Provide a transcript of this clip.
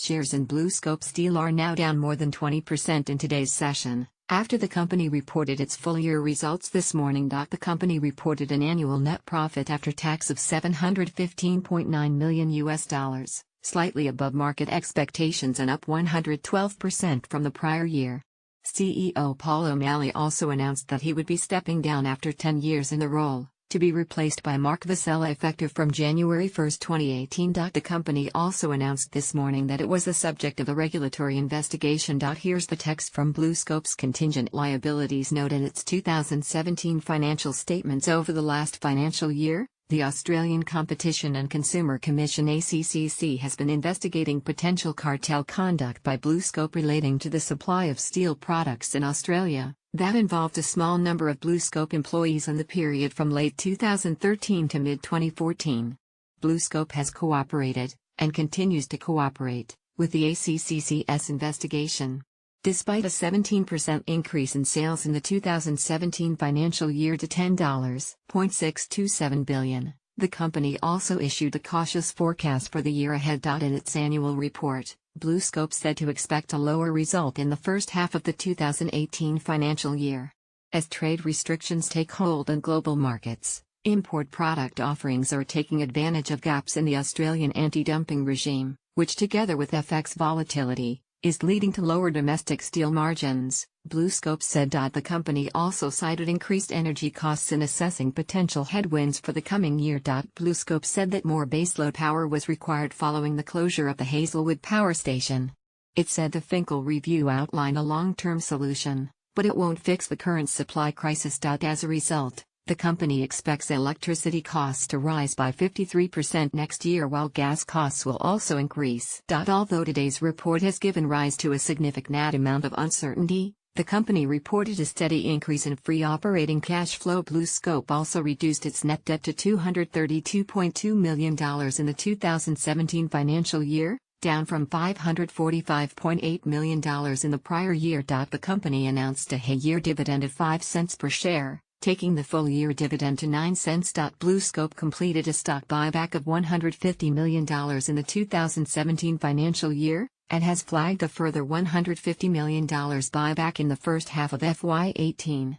shares in BlueScope Steel are now down more than 20% in today's session, after the company reported its full-year results this morning. The company reported an annual net profit after tax of $715.9 million, slightly above market expectations and up 112% from the prior year. CEO Paul O'Malley also announced that he would be stepping down after 10 years in the role, to be replaced by Mark Vasella effective from January 1, 2018. The company also announced this morning that it was the subject of a regulatory investigation. Here's the text from BlueScope's contingent liabilities note in its 2017 financial statements. Over the last financial year, the Australian Competition and Consumer Commission (ACCC) has been investigating potential cartel conduct by BlueScope relating to the supply of steel products in Australia that involved a small number of BlueScope employees in the period from late 2013 to mid-2014. BlueScope has cooperated, and continues to cooperate, with the ACCC's investigation. Despite a 17% increase in sales in the 2017 financial year to $10.627 billion, the company also issued a cautious forecast for the year ahead. In its annual report, BlueScope said to expect a lower result in the first half of the 2018 financial year. As trade restrictions take hold in global markets, import product offerings are taking advantage of gaps in the Australian anti-dumping regime, which together with FX volatility, is leading to lower domestic steel margins, BlueScope said. The company also cited increased energy costs in assessing potential headwinds for the coming year. BlueScope said that more baseload power was required following the closure of the Hazelwood power station. It said the Finkel review outlined a long-term solution, but it won't fix the current supply crisis. As a result, the company expects electricity costs to rise by 53% next year, while gas costs will also increase. Although today's report has given rise to a significant amount of uncertainty, the company reported a steady increase in free operating cash flow. BlueScope also reduced its net debt to $232.2 million in the 2017 financial year, down from $545.8 million in the prior year. The company announced a year dividend of 5 cents per share, taking the full-year dividend to 9 cents. BlueScope completed a stock buyback of $150 million in the 2017 financial year, and has flagged a further $150 million buyback in the first half of FY18.